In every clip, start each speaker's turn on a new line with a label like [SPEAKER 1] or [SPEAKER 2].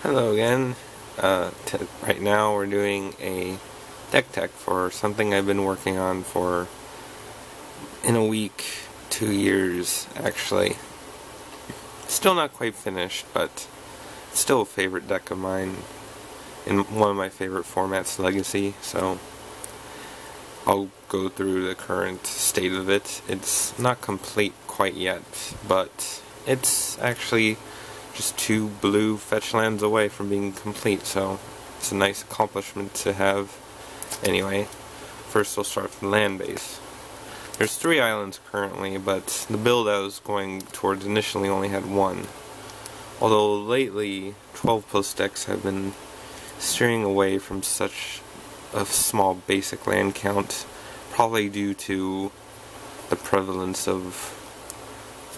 [SPEAKER 1] Hello again. Right now we're doing a deck tech for something I've been working on for in a week, 2 years actually. Still not quite finished, but it's still a favorite deck of mine in one of my favorite formats, Legacy, so I'll go through the current state of it. It's not complete quite yet, but it's actually just 2 blue fetch lands away from being complete, so it's a nice accomplishment to have. Anyway, first we'll start from the land base. There's 3 islands currently, but the build I was going towards initially only had 1. Although lately, 12 post decks have been steering away from such a small basic land count, probably due to the prevalence of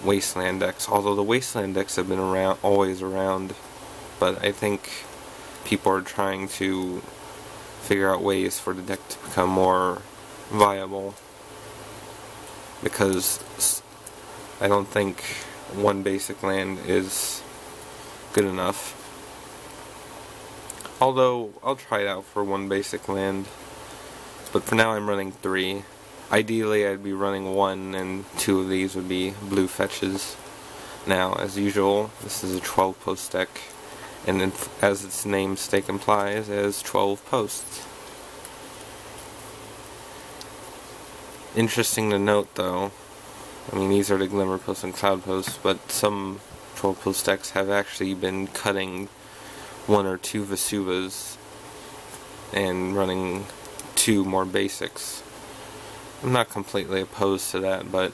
[SPEAKER 1] wasteland decks, although the wasteland decks have been always around, but I think people are trying to figure out ways for the deck to become more viable, because I don't think 1 basic land is good enough. Although I'll try it out for 1 basic land, but for now I'm running 3. Ideally, I'd be running 1, and 2 of these would be blue fetches. Now, as usual, this is a 12 post deck, and as its namesake implies, it has 12 posts. Interesting to note, though, I mean, these are the glimmer posts and cloud posts, but some 12 post decks have actually been cutting 1 or 2 Vesuvas and running 2 more basics. I'm not completely opposed to that, but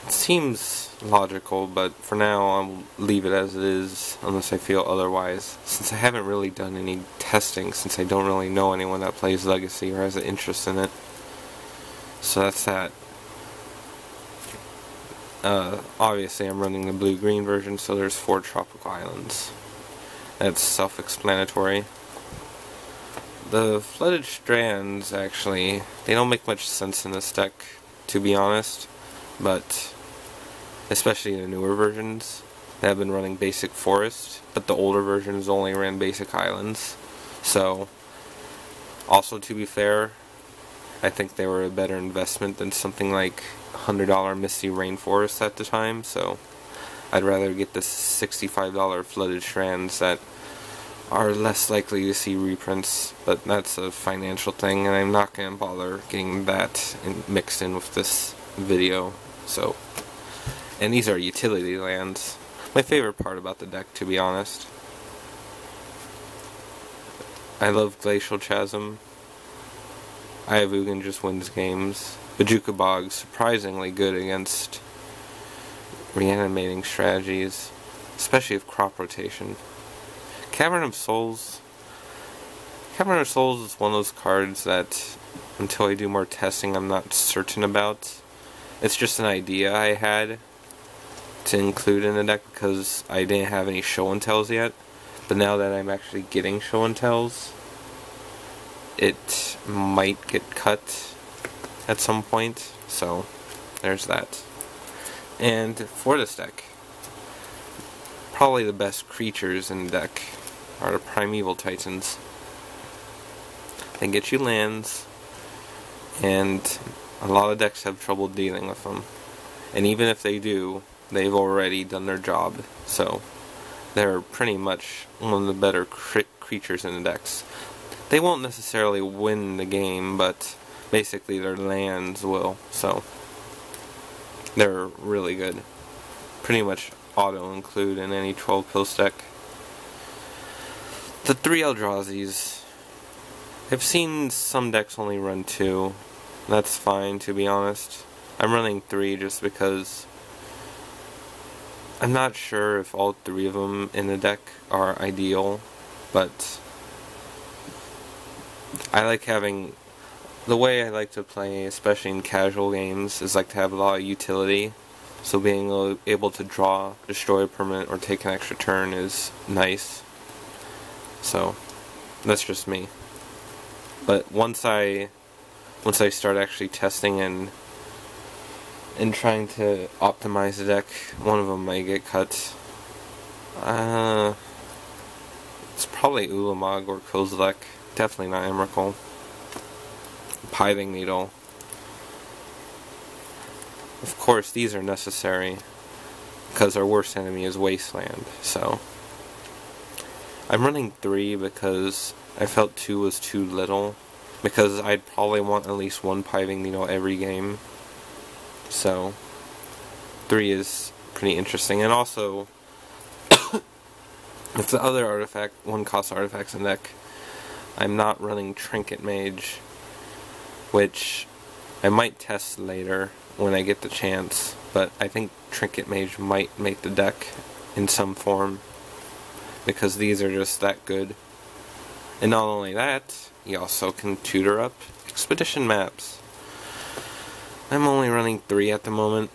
[SPEAKER 1] it seems logical, but for now I'll leave it as it is unless I feel otherwise, since I haven't really done any testing, since I don't really know anyone that plays Legacy or has an interest in it. So that's that. Obviously I'm running the blue-green version, so there's 4 tropical islands. That's self-explanatory. The flooded strands, actually, they don't make much sense in this deck, to be honest, but especially in the newer versions, they have been running basic forest, but the older versions only ran basic islands. So, also to be fair, I think they were a better investment than something like $100 Misty Rainforest at the time, so I'd rather get the $65 flooded strands that are less likely to see reprints, but that's a financial thing, and I'm not going to bother getting that mixed in with this video. So, and these are utility lands. My favorite part about the deck, to be honest. I love Glacial Chasm. Ayavugan just wins games. Bajuka Bog's surprisingly good against reanimating strategies, especially with crop rotation. Cavern of Souls is one of those cards that, until I do more testing, I'm not certain about. It's just an idea I had to include in the deck because I didn't have any show and tells yet. But now that I'm actually getting show and tells, it might get cut at some point. So, there's that. And for this deck, probably the best creatures in the deck are the Primeval Titans. They get you lands, and a lot of decks have trouble dealing with them. And even if they do, they've already done their job, so they're pretty much one of the better creatures in the decks. They won't necessarily win the game, but basically their lands will, so they're really good. Pretty much auto-include in any 12 post deck. The 3 Eldrazi's, I've seen some decks only run 2. That's fine, to be honest. I'm running 3 just because I'm not sure if all 3 of them in the deck are ideal, but I like having, the way I like to play, especially in casual games, is like to have a lot of utility. So being able to draw, destroy a permanent, or take an extra turn is nice. So, that's just me. But once I start actually testing and trying to optimize the deck, one of them might get cut. probably Ulamog or Kozilek. Definitely not Emrakul. Pithing Needle. Of course, these are necessary because our worst enemy is Wasteland. So I'm running 3 because I felt 2 was too little. Because I'd probably want at least 1 Pithing Needle every game. So 3 is pretty interesting. And also, if the other artifact, 1-cost artifacts in deck, I'm not running Trinket Mage, which I might test later when I get the chance, but I think Trinket Mage might make the deck in some form, because these are just that good. And not only that, you also can tutor up expedition maps. I'm only running 3 at the moment.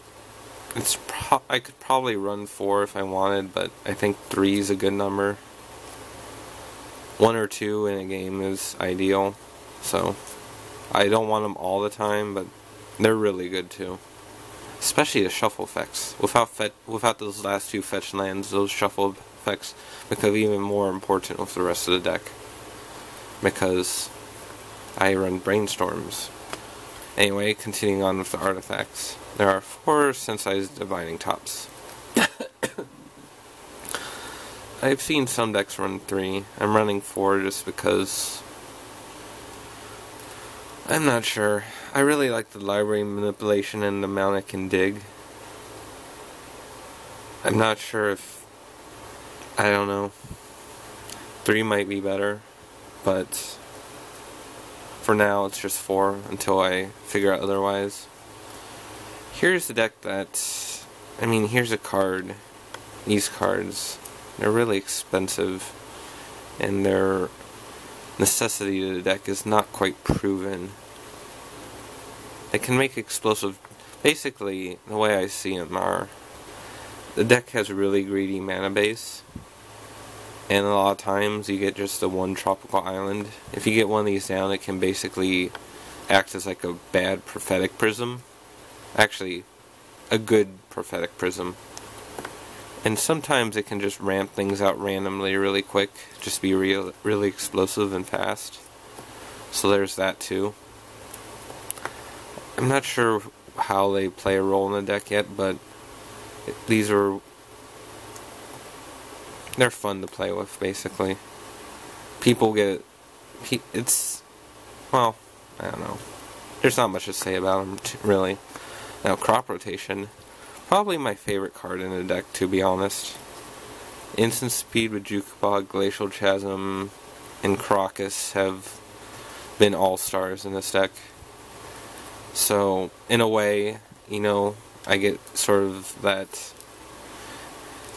[SPEAKER 1] I could probably run 4 if I wanted, but I think 3 is a good number. 1 or 2 in a game is ideal, so I don't want them all the time, but they're really good too. Especially the shuffle effects. Without those last 2 fetch lands, those shuffle effects become even more important with the rest of the deck. Because I run brainstorms. Anyway, continuing on with the artifacts. There are 4 sensitized divining tops. I've seen some decks run 3. I'm running 4 just because I'm not sure. I really like the library manipulation and the amount I can dig. I'm not sure if, I don't know, 3 might be better, but for now it's just 4 until I figure out otherwise. Here's the deck that, here's a card. These cards, they're really expensive, and their necessity to the deck is not quite proven. They can make explosive. Basically, the way I see them are, the deck has a really greedy mana base, and a lot of times you get just the 1 tropical island. If you get one of these down, it can basically act as like a bad prophetic prism. Actually, a good prophetic prism. And sometimes it can just ramp things out randomly really quick, just be really explosive and fast. So there's that too. I'm not sure how they play a role in the deck yet, but they're fun to play with, basically. People get well, I don't know. There's not much to say about them, really. Now, crop rotation, probably my favorite card in the deck, to be honest. Instant speed with Jukabog, Glacial Chasm, and Crocus have been all-stars in this deck. So, in a way, I get sort of that.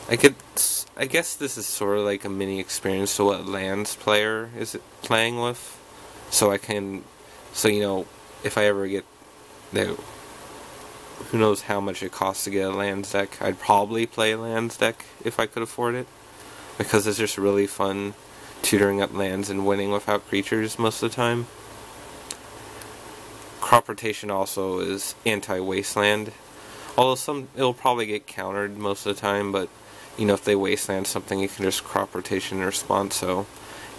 [SPEAKER 1] I guess this is sort of like a mini experience to what lands player is playing with. So if I ever get who knows how much it costs to get a lands deck. I'd probably play a lands deck if I could afford it, because it's just really fun tutoring up lands and winning without creatures most of the time. Crop rotation also is anti-wasteland, although it'll probably get countered most of the time, but if they wasteland something, you can just crop rotation in response. So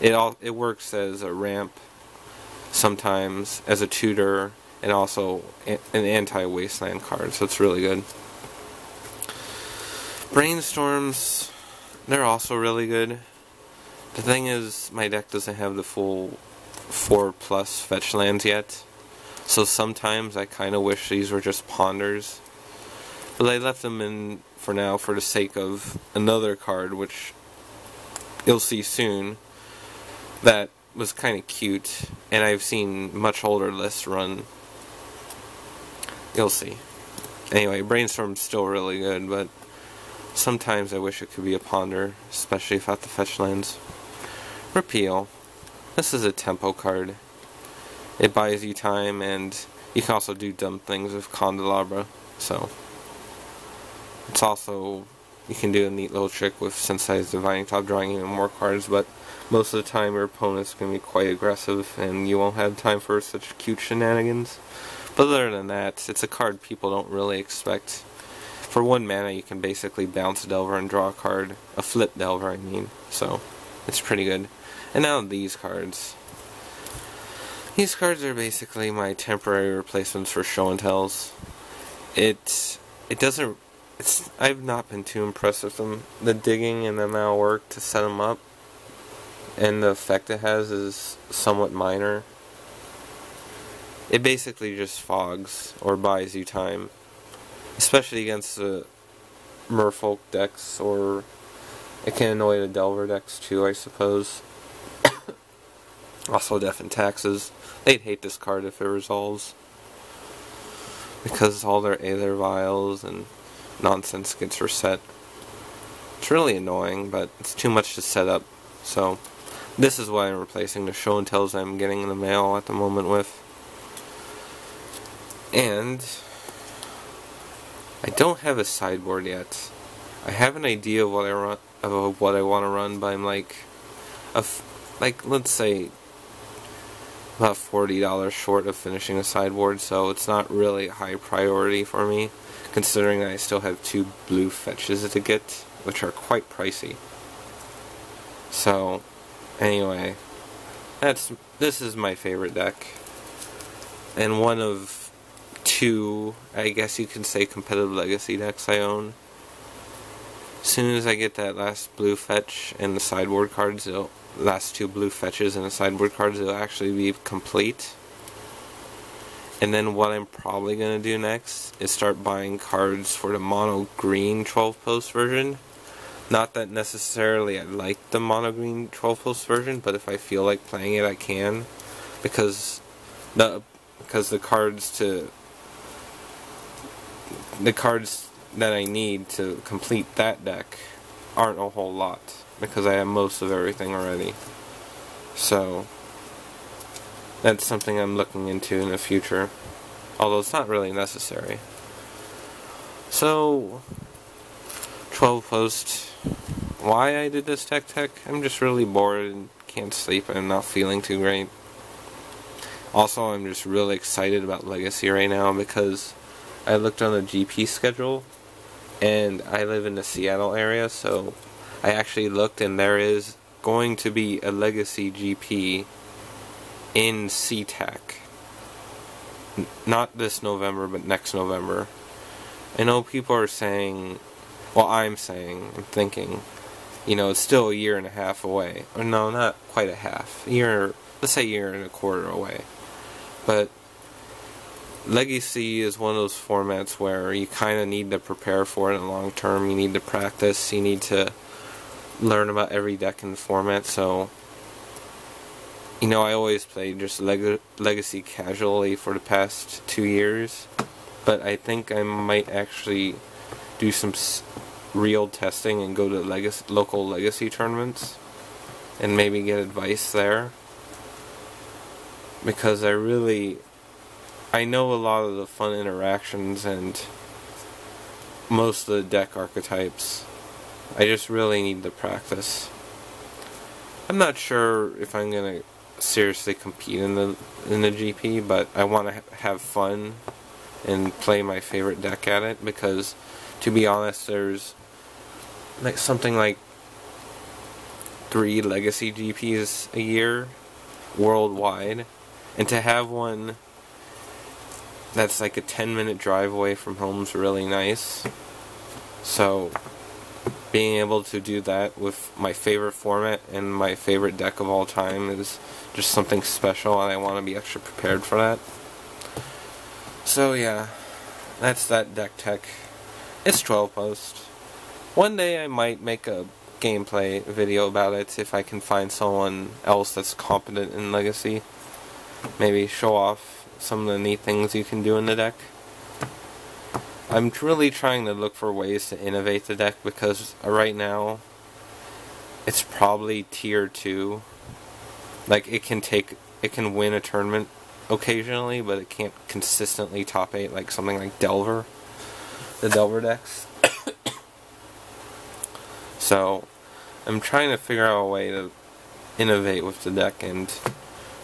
[SPEAKER 1] it works as a ramp, sometimes as a tutor, and also an anti-wasteland card, so it's really good. Brainstorms, they're also really good. The thing is, my deck doesn't have the full 4+ fetch lands yet, so sometimes I kind of wish these were just ponders. But I left them in for now for the sake of another card, which you'll see soon, that was kind of cute, and I've seen much older lists run. You'll see. Anyway, Brainstorm's still really good, but sometimes I wish it could be a ponder, especially without the fetch lands. Repeal. This is a tempo card. It buys you time, and you can also do dumb things with Candelabra, so it's also, you can do a neat little trick with Sensei's Divining Top, drawing even more cards, but most of the time your opponent's going to be quite aggressive, and you won't have time for such cute shenanigans. But other than that, it's a card people don't really expect. For 1 mana, you can basically bounce a Delver and draw a card. A flip Delver, I mean. So, it's pretty good. And now these cards. These cards are basically my temporary replacements for show and tells. I've not been too impressed with them. The digging and the amount of work to set them up and the effect it has is somewhat minor. It basically just fogs or buys you time, especially against the merfolk decks, or it can annoy the delver decks too, I suppose. Also Death and Taxes. They'd hate this card if it resolves, because all their Aether Vials and nonsense gets reset. It's really annoying, but it's too much to set up, so this is why I'm replacing the show and tells I'm getting in the mail at the moment with. And I don't have a sideboard yet. I have an idea of what I want to run, but I'm like let's say about $40 short of finishing a sideboard, so it's not really a high priority for me, considering that I still have 2 blue fetches to get, which are quite pricey. So, anyway, this is my favorite deck, and one of 2, I guess you can say, competitive legacy decks I own. As soon as I get that last blue fetch and the sideboard cards, last 2 blue fetches and the sideboard cards, it'll actually be complete. And then what I'm probably going to do next is start buying cards for the mono green 12 post version. Not that necessarily I like the mono green 12 post version, but if I feel like playing it, I can, because the cards that I need to complete that deck aren't a whole lot, because I have most of everything already. So that's something I'm looking into in the future, although it's not really necessary. So 12 post, why I did this tech, I'm just really bored and can't sleep and I'm not feeling too great. Also, I'm just really excited about Legacy right now because I looked on the GP schedule, and I live in the Seattle area, so I actually looked, and there is going to be a Legacy GP in SeaTac. Not this November, but next November. I know people are saying, well, I'm thinking, it's still a year and a half away. Or no, not quite a half. Let's say a year and a quarter away. But Legacy is one of those formats where you kind of need to prepare for it in the long term. You need to practice. You need to learn about every deck in the format. So, I always played just Legacy casually for the past 2 years. But I think I might actually do some real testing and go to local Legacy tournaments and maybe get advice there. Because I know a lot of the fun interactions and most of the deck archetypes. I just really need to practice. I'm not sure if I'm gonna seriously compete in the GP, but I want to have fun and play my favorite deck at it, because to be honest, there's something like 3 Legacy GPs a year worldwide, and to have one that's like a 10-minute drive away from home is really nice. So being able to do that with my favorite format and my favorite deck of all time is just something special, and I want to be extra prepared for that. So yeah, that's that deck tech. It's 12 post. One day I might make a gameplay video about it if I can find someone else that's competent in Legacy. Maybe show off some of the neat things you can do in the deck. I'm really trying to look for ways to innovate the deck, because right now it's probably tier 2. Like, it can win a tournament occasionally, but it can't consistently top 8 like something like Delver. The Delver decks. So I'm trying to figure out a way to innovate with the deck and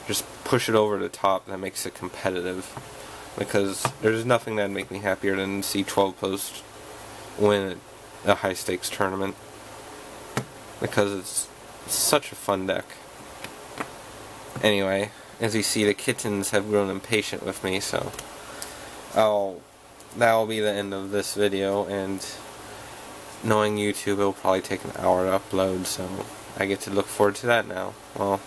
[SPEAKER 1] just push it over the top that makes it competitive, because there's nothing that'd make me happier than see 12 post win a high stakes tournament, because it's such a fun deck. Anyway, as you see, the kittens have grown impatient with me, so that'll be the end of this video, and knowing YouTube, it'll probably take an hour to upload, so I get to look forward to that now. Well,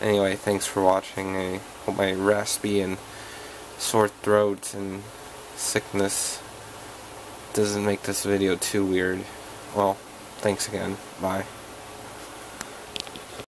[SPEAKER 1] anyway, thanks for watching. I hope my raspy and sore throat and sickness doesn't make this video too weird. Well, thanks again. Bye.